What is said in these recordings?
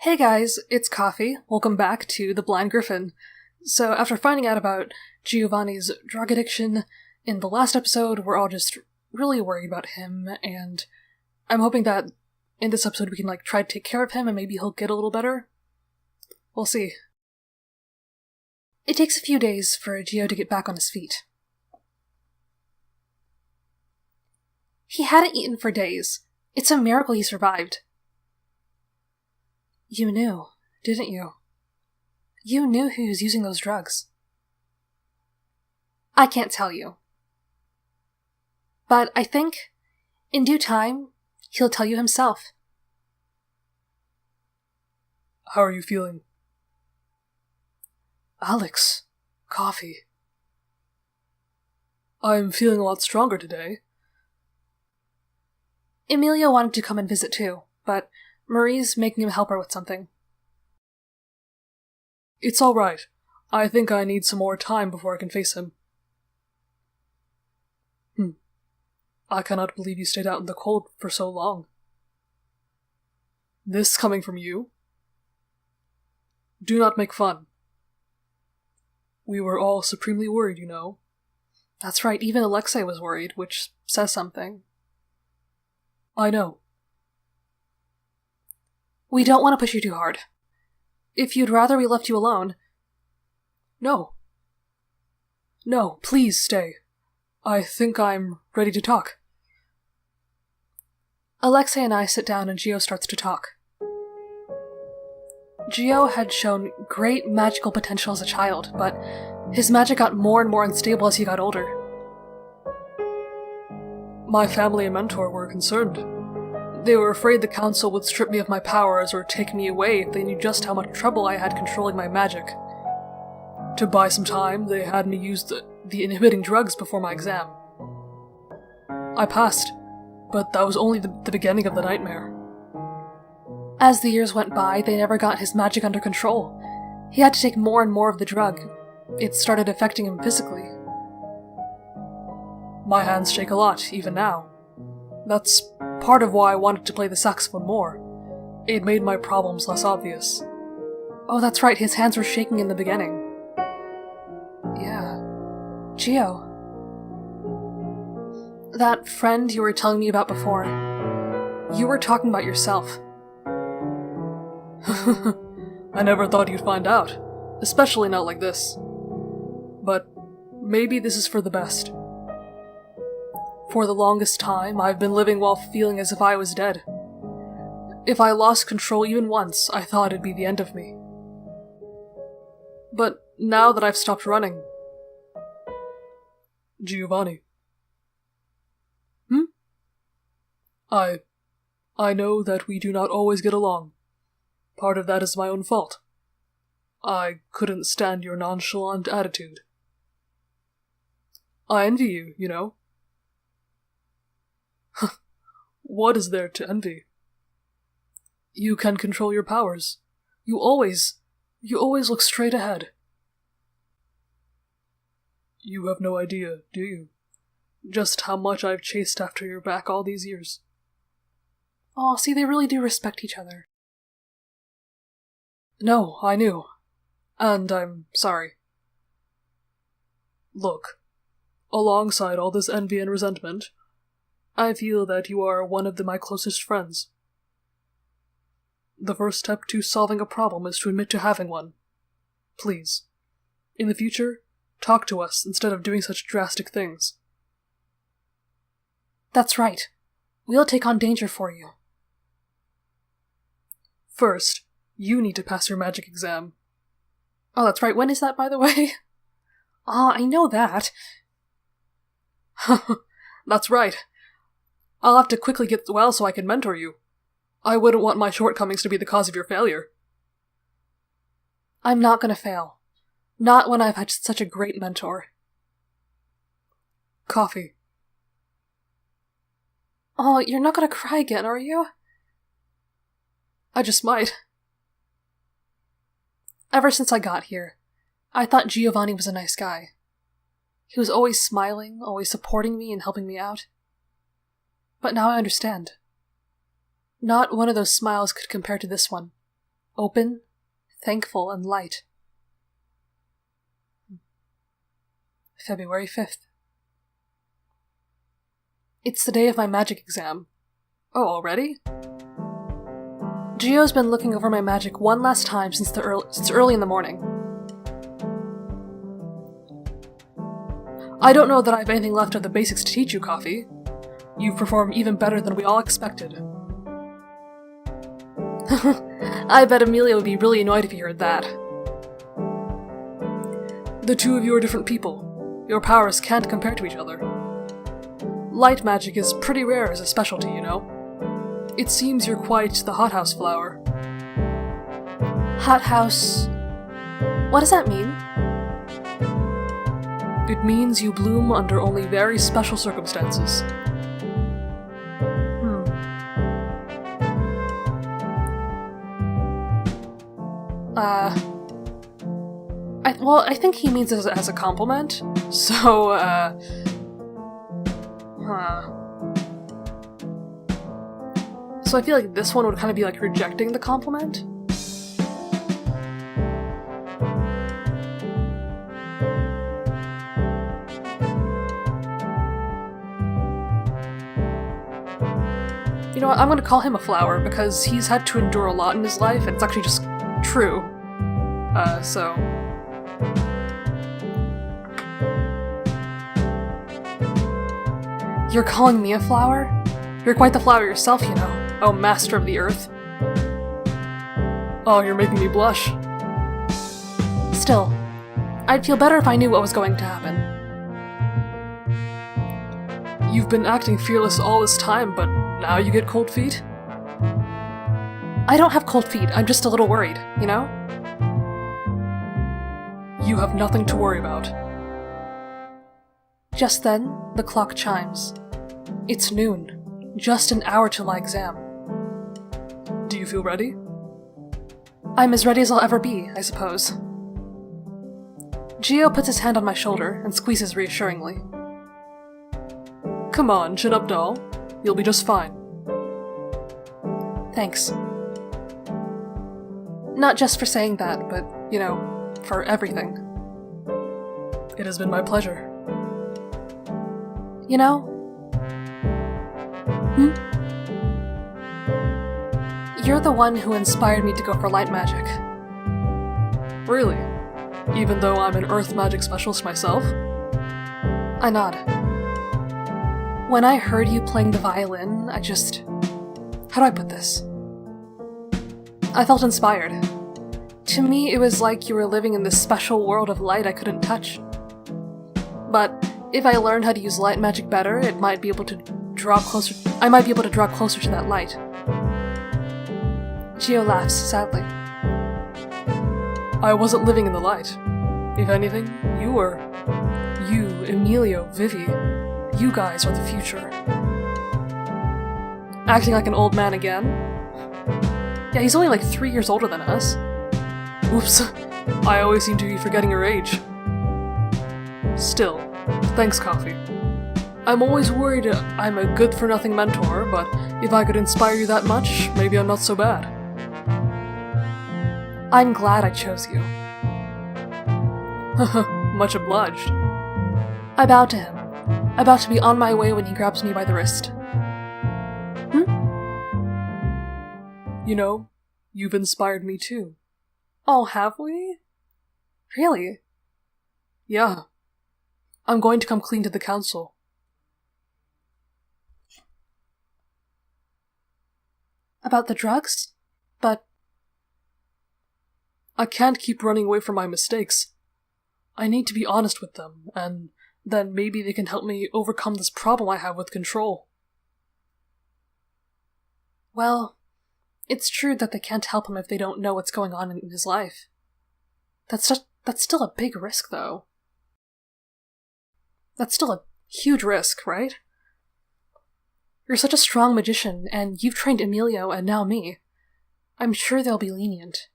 Hey guys, it's Coffee. Welcome back to The Blind Griffin. So after finding out about Giovanni's drug addiction in the last episode, we're all just really worried about him, and I'm hoping that in this episode we can try to take care of him and maybe he'll get a little better. We'll see. It takes a few days for Gio to get back on his feet. He hadn't eaten for days. It's a miracle he survived. You knew, didn't you? You knew he was using those drugs. I can't tell you. But I think, in due time, he'll tell you himself. How are you feeling? Alex, Coffee. I'm feeling a lot stronger today. Emilio wanted to come and visit too, but Marie's making him help her with something. It's alright. I think I need some more time before I can face him. I cannot believe you stayed out in the cold for so long. This coming from you? Do not make fun. We were all supremely worried, you know. That's right, even Alexei was worried, which says something. I know. We don't want to push you too hard. If you'd rather we left you alone... No. No, please stay. I think I'm ready to talk. Alexei and I sit down and Gio starts to talk. Gio had shown great magical potential as a child, but his magic got more and more unstable as he got older. My family and mentor were concerned. They were afraid the council would strip me of my powers or take me away if they knew just how much trouble I had controlling my magic. To buy some time, they had me use the inhibiting drugs before my exam. I passed, but that was only the beginning of the nightmare. As the years went by, they never got his magic under control. He had to take more and more of the drug. It started affecting him physically. My hands shake a lot, even now. That's part of why I wanted to play the saxophone more. It made my problems less obvious. Oh, that's right, his hands were shaking in the beginning. Yeah. Gio. That friend you were telling me about before, you were talking about yourself. I never thought you'd find out, especially not like this. But maybe this is for the best. For the longest time, I've been living while feeling as if I was dead. If I lost control even once, I thought it'd be the end of me. But now that I've stopped running... Giovanni. I know that we do not always get along. Part of that is my own fault. I couldn't stand your nonchalant attitude. I envy you, you know. What is there to envy? You can control your powers. You always look straight ahead. You have no idea, do you? Just how much I've chased after your back all these years. Aw, see, they really do respect each other. No, I knew. And I'm sorry. Look, alongside all this envy and resentment, I feel that you are one of my closest friends. The first step to solving a problem is to admit to having one. Please, in the future, talk to us instead of doing such drastic things. That's right. We'll take on danger for you. First, you need to pass your magic exam. Oh, that's right. When is that, by the way? I know that. That's right. I'll have to quickly get well so I can mentor you. I wouldn't want my shortcomings to be the cause of your failure. I'm not gonna fail. Not when I've had such a great mentor. Coffee. Oh, you're not gonna cry again, are you? I just might. Ever since I got here, I thought Giovanni was a nice guy. He was always smiling, always supporting me and helping me out. But now I understand. Not one of those smiles could compare to this one. open, thankful, and light. February 5th. It's the day of my magic exam. Oh, already? Gio's been looking over my magic one last time since early in the morning. I don't know that I have anything left of the basics to teach you, Coffee. You've performed even better than we all expected. I bet Amelia would be really annoyed if he heard that. The two of you are different people. Your powers can't compare to each other. Light magic is pretty rare as a specialty, you know. It seems you're quite the hothouse flower. Hothouse... What does that mean? It means you bloom under only very special circumstances. I think he means it as a compliment, so, So I feel like this one would kind of be like rejecting the compliment. You know what, I'm gonna call him a flower because he's had to endure a lot in his life and it's actually just true. So... You're calling me a flower? You're quite the flower yourself, you know. Oh, master of the earth. Oh, you're making me blush. Still, I'd feel better if I knew what was going to happen. You've been acting fearless all this time, but now you get cold feet? I don't have cold feet, I'm just a little worried, you know? You have nothing to worry about. Just then, the clock chimes. It's noon, just an hour till my exam. Do you feel ready? I'm as ready as I'll ever be, I suppose. Gio puts his hand on my shoulder and squeezes reassuringly. Come on, chin up, doll. You'll be just fine. Thanks. Not just for saying that, but, you know, for everything. It has been my pleasure. You know? You're the one who inspired me to go for light magic. Really? Even though I'm an earth magic specialist myself? I nod. When I heard you playing the violin, I just... How do I put this? I felt inspired. To me, it was like you were living in this special world of light I couldn't touch. But if I learned how to use light magic better, I might be able to draw closer to that light. Gio laughs sadly. I wasn't living in the light. If anything, you were. You, Emilio, Vivi, you guys are the future. Acting like an old man again? Yeah, he's only like 3 years older than us. Oops, I always seem to be forgetting your age. Still, thanks, Coffee. I'm always worried I'm a good-for-nothing mentor, but if I could inspire you that much, maybe I'm not so bad. I'm glad I chose you. Much obliged. I bow to him, about to be on my way when he grabs me by the wrist. You know, you've inspired me too. Oh, have we? Really? Yeah. I'm going to come clean to the council. About the drugs? But... I can't keep running away from my mistakes. I need to be honest with them, and then maybe they can help me overcome this problem I have with control. Well, it's true that they can't help him if they don't know what's going on in his life. That's still a big risk, though. That's still a huge risk, right? You're such a strong magician, and you've trained Emilio and now me. I'm sure they'll be lenient.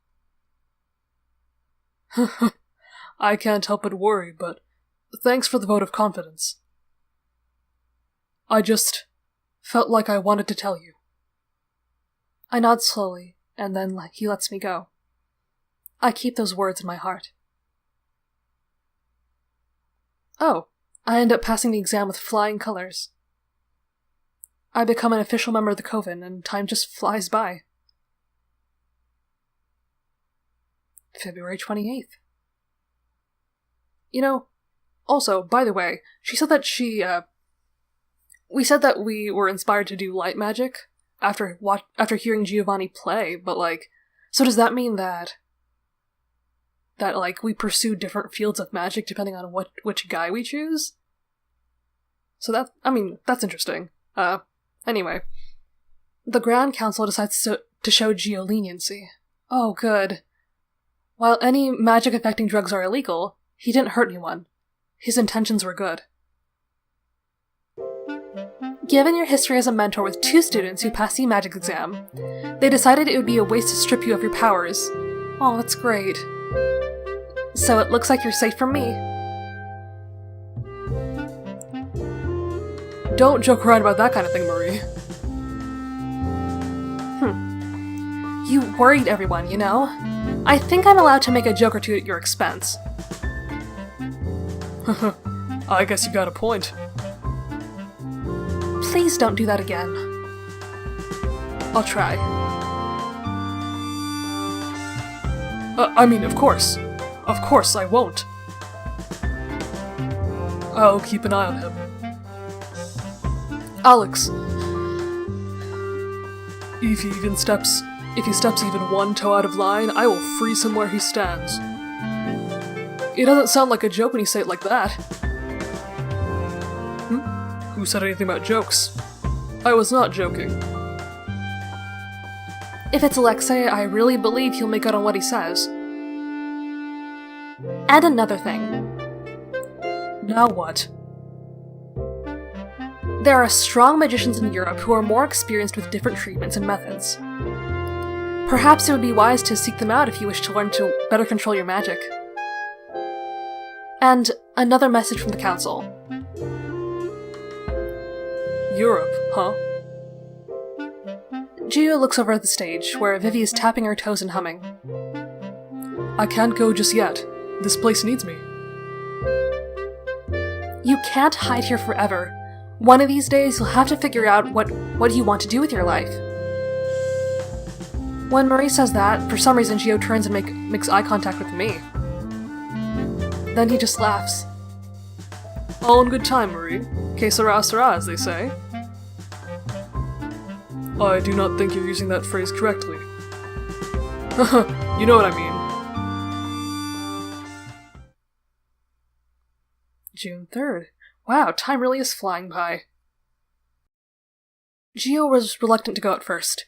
I can't help but worry, but thanks for the vote of confidence. I just felt like I wanted to tell you. I nod slowly and then he lets me go. I keep those words in my heart. Oh, I end up passing the exam with flying colors. I become an official member of the Coven, and time just flies by. February 28th. You know, also, by the way, she said that we said that we were inspired to do light magic after hearing Giovanni play, but, so does that mean that we pursue different fields of magic depending on which guy we choose? So that's interesting. Anyway. The Grand Council decides to show Gio leniency. Oh, good. While any magic-affecting drugs are illegal, he didn't hurt anyone. His intentions were good. Given your history as a mentor with 2 students who passed the magic exam, they decided it would be a waste to strip you of your powers. Oh, that's great. So it looks like you're safe from me. Don't joke around about that kind of thing, Marie. You worried everyone, you know? I think I'm allowed to make a joke or two at your expense. I guess you got a point. Please don't do that again. I'll try. Of course. Of course I won't. I'll keep an eye on him. Alex. If he steps even one toe out of line, I will freeze him where he stands. It doesn't sound like a joke when you say it like that. Who said anything about jokes? I was not joking. If it's Alexei, I really believe he'll make out on what he says. And another thing. Now what? There are strong magicians in Europe who are more experienced with different treatments and methods. Perhaps it would be wise to seek them out if you wish to learn to better control your magic. And another message from the Council. Europe, huh? Gio looks over at the stage, where Vivi is tapping her toes and humming. I can't go just yet. This place needs me. You can't hide here forever. One of these days, you'll have to figure out what you want to do with your life. When Marie says that, for some reason Gio turns and makes eye contact with me. Then he just laughs. All in good time, Marie. Que sera, sera, as they say. I do not think you're using that phrase correctly. You know what I mean. June 3rd. Wow, time really is flying by. Gio was reluctant to go at first.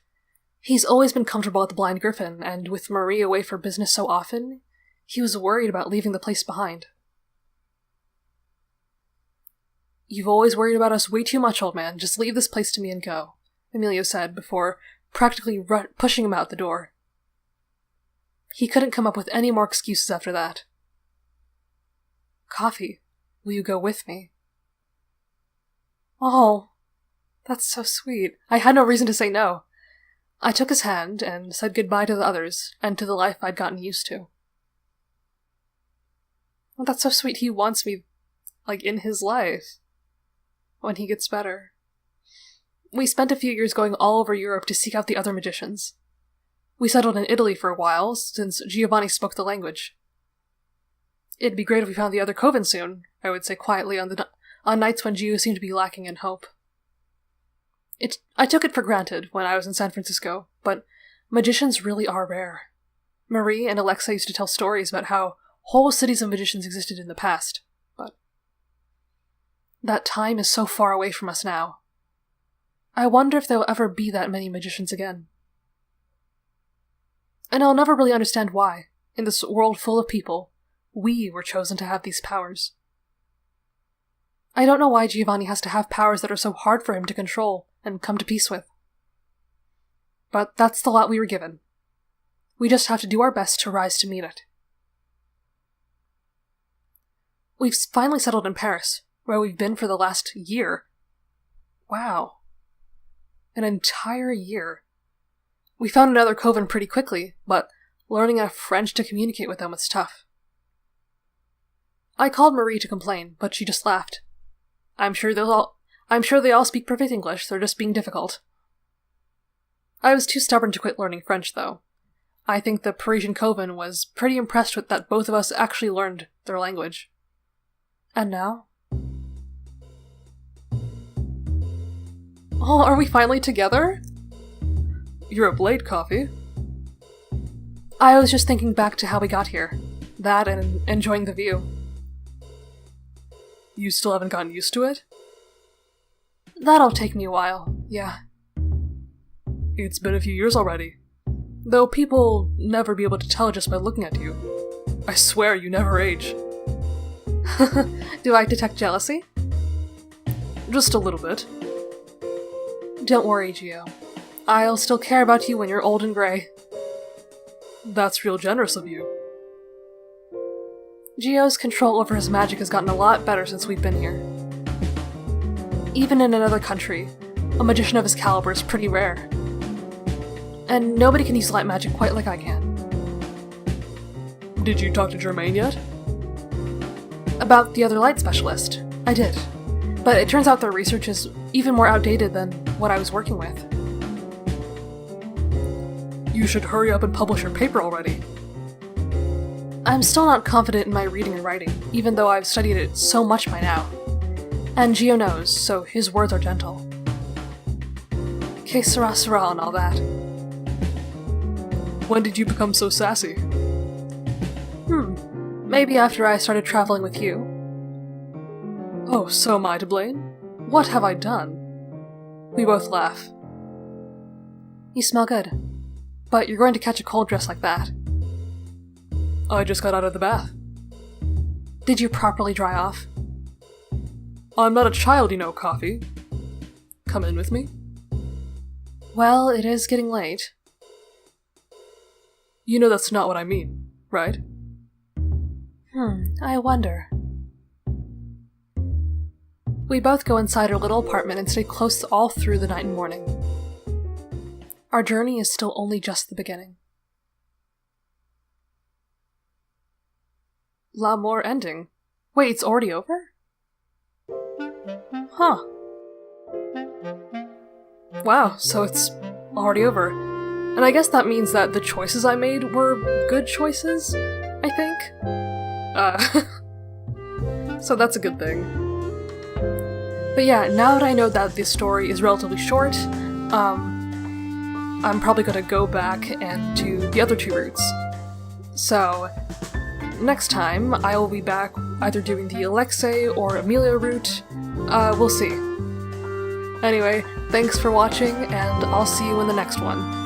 He's always been comfortable at the Blind Griffin, and with Marie away for business so often, he was worried about leaving the place behind. You've always worried about us way too much, old man. Just leave this place to me and go, Emilio said before practically pushing him out the door. He couldn't come up with any more excuses after that. Coffee, will you go with me? Oh, that's so sweet. I had no reason to say no. I took his hand and said goodbye to the others and to the life I'd gotten used to. Oh, that's so sweet. He wants me, in his life. When he gets better. We spent a few years going all over Europe to seek out the other magicians. We settled in Italy for a while, since Giovanni spoke the language. It'd be great if we found the other coven soon, I would say quietly on nights when Gio seemed to be lacking in hope. I took it for granted when I was in San Francisco, but magicians really are rare. Marie and Alexa used to tell stories about how whole cities of magicians existed in the past, but that time is so far away from us now. I wonder if there'll ever be that many magicians again. And I'll never really understand why, in this world full of people, we were chosen to have these powers. I don't know why Giovanni has to have powers that are so hard for him to control and come to peace with. But that's the lot we were given. We just have to do our best to rise to meet it. We've finally settled in Paris, where we've been for the last year. Wow. An entire year. We found another coven pretty quickly, but learning enough French to communicate with them was tough. I called Marie to complain, but she just laughed. I'm sure they all speak perfect English, they're just being difficult. I was too stubborn to quit learning French, though. I think the Parisian coven was pretty impressed with that both of us actually learned their language. And now? Oh, are we finally together? You're up late, Coffee. I was just thinking back to how we got here. That and enjoying the view. You still haven't gotten used to it? That'll take me a while, yeah. It's been a few years already. Though people never be able to tell just by looking at you. I swear you never age. Do I detect jealousy? Just a little bit. Don't worry, Gio. I'll still care about you when you're old and gray. That's real generous of you. Gio's control over his magic has gotten a lot better since we've been here. Even in another country, a magician of his caliber is pretty rare. And nobody can use light magic quite like I can. Did you talk to Germaine yet? About the other light specialist. I did. But it turns out their research is even more outdated than what I was working with. You should hurry up and publish your paper already. I'm still not confident in my reading and writing, even though I've studied it so much by now. And Gio knows, so his words are gentle. Que sera sera and all that. When did you become so sassy? Maybe after I started traveling with you. Oh, so am I to blame? What have I done? We both laugh. You smell good. But you're going to catch a cold dressed like that. I just got out of the bath. Did you properly dry off? I'm not a child, you know, Coffee. Come in with me. Well, it is getting late. You know that's not what I mean, right? I wonder. We both go inside our little apartment and stay close all through the night and morning. Our journey is still only just the beginning. L'amour ending. Wait, it's already over? Huh. Wow, so it's already over. And I guess that means that the choices I made were good choices, I think? So that's a good thing. But yeah, now that I know that this story is relatively short, I'm probably gonna go back and do the other two routes. So, next time, I will be back either doing the Alexei or Amelia route. We'll see. Anyway, thanks for watching, and I'll see you in the next one.